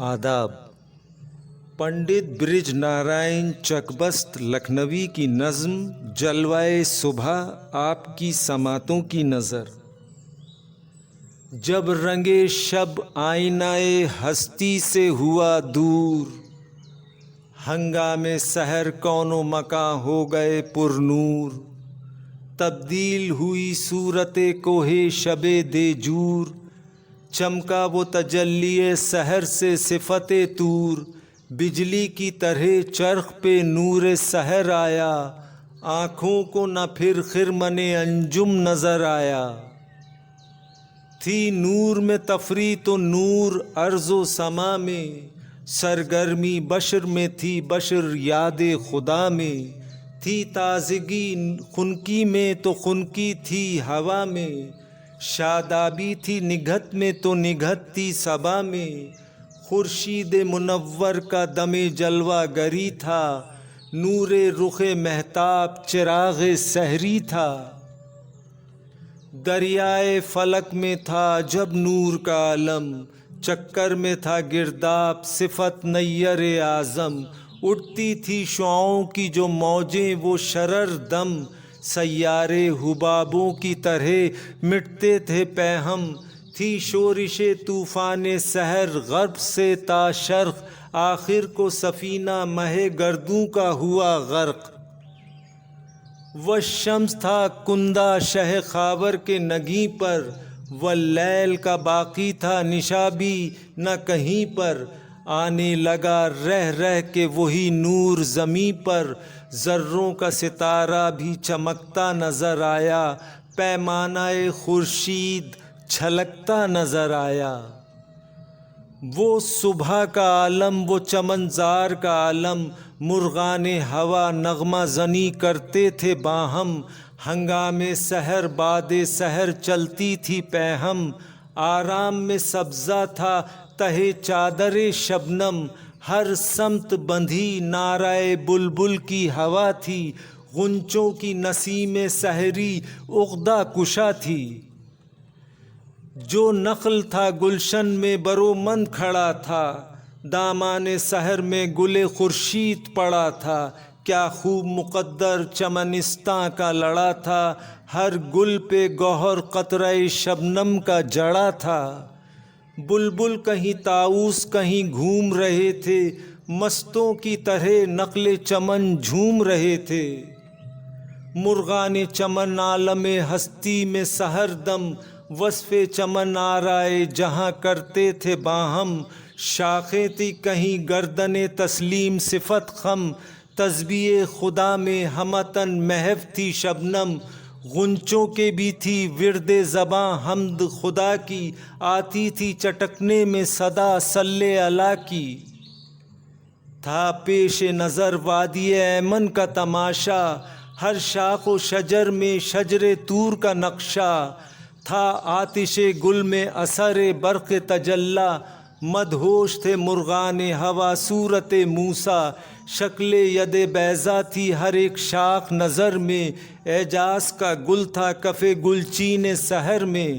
آداب۔ پنڈت برج نارائن چکبست لکھنوی کی نظم جلوائے صبح آپ کی سماعتوں کی نظر۔ جب رنگے شب آئینہ ہستی سے ہوا دور، ہنگامے سحر کون و مکاں ہو گئے پر نور، تبدیل ہوئی صورت کوہ شب دیجور، چمکا وہ تجلی سحر سے صفت طور، بجلی کی طرح چرخ پہ نور سحر آیا، آنکھوں کو نہ پھر خرمن انجم نظر آیا۔ تھی نور میں تفریح تو نور ارض و سما میں، سرگرمی بشر میں تھی بشر یاد خدا میں، تھی تازگی خنکی میں تو خنکی تھی ہوا میں، شادابی تھی نگہت میں تو نگہت تھی صبا میں، خورشید منور کا دم جلوہ گری تھا، نور رخ مہتاب چراغ سحری تھا۔ دریائے فلک میں تھا جب نور کا علم، چکر میں تھا گرداب صفت نیر اعظم، اٹھتی تھی شعاعوں کی جو موجیں وہ شرر دم، سیارے حبابوں کی طرح مٹتے تھے پیہم، تھی شورش طوفان سحر غرب سے تا شرق، آخر کو سفینہ مہ گردوں کا ہوا غرق۔ والشمس تھا کندہ شہ خاور کے نگیں پر، واللیل کا باقی تھا نشابی نہ کہیں پر، آنے لگا رہ رہ کے وہی نور زمیں پر، ذروں کا ستارہ بھی چمکتا نظر آیا، پیمانہ خورشید چھلکتا نظر آیا۔ وہ صبح کا عالم وہ چمنزار کا عالم، مرغان ہوا نغمہ زنی کرتے تھے باہم، ہنگامے سحر باد سحر چلتی تھی پیہم، آرام میں سبزہ تھا تہے چادر شبنم، ہر سمت بندھی نعرہ بلبل کی ہوا تھی، غنچوں کی نسیم سحری عقدہ کشا تھی۔ جو نخل تھا گلشن میں برومند کھڑا تھا، دامان سحر میں گل خورشید پڑا تھا، کیا خوب مقدر چمنستاں کا لڑا تھا، ہر گل پہ گوہر قطرہ شبنم کا جڑا تھا۔ بلبل کہیں طاؤس کہیں گھوم رہے تھے، مستوں کی طرح نقل چمن جھوم رہے تھے۔ مرغان چمن عالم ہستی میں سحر دم، وصف چمن آرائے جہاں کرتے تھے باہم، شاخیں تھی کہیں گردن تسلیم صفت خم، تسبیح خدا میں ہمتن محو تھی شبنم، غنچوں کے بھی تھی ورد زباں حمد خدا کی، آتی تھی چٹکنے میں صدا صلی اللہ کی۔ تھا پیش نظر وادی ایمن کا تماشا، ہر شاخ و شجر میں شجر طور کا نقشہ، تھا آتش گل میں اثر برق تجلی، مدہوش تھے مرغان ہوا صورت موسیٰ، شکل ید بیضا تھی ہر ایک شاخ نظر میں، اعجاز کا گل تھا کف گلچین سحر میں۔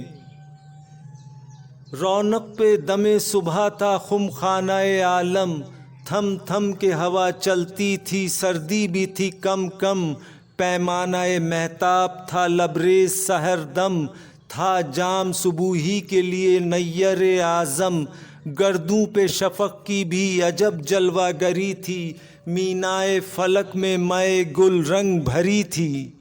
رونق پہ دم صبح تھا خم خانہ عالم، تھم تھم کے ہوا چلتی تھی سردی بھی تھی کم کم، پیمانہ مہتاب تھا لبریز سحر دم، تھا جام صبوحی کے لیے نیر اعظم، گردوں پہ شفق کی بھی عجب جلوہ گری تھی، مینائے فلک میں مے گل رنگ بھری تھی۔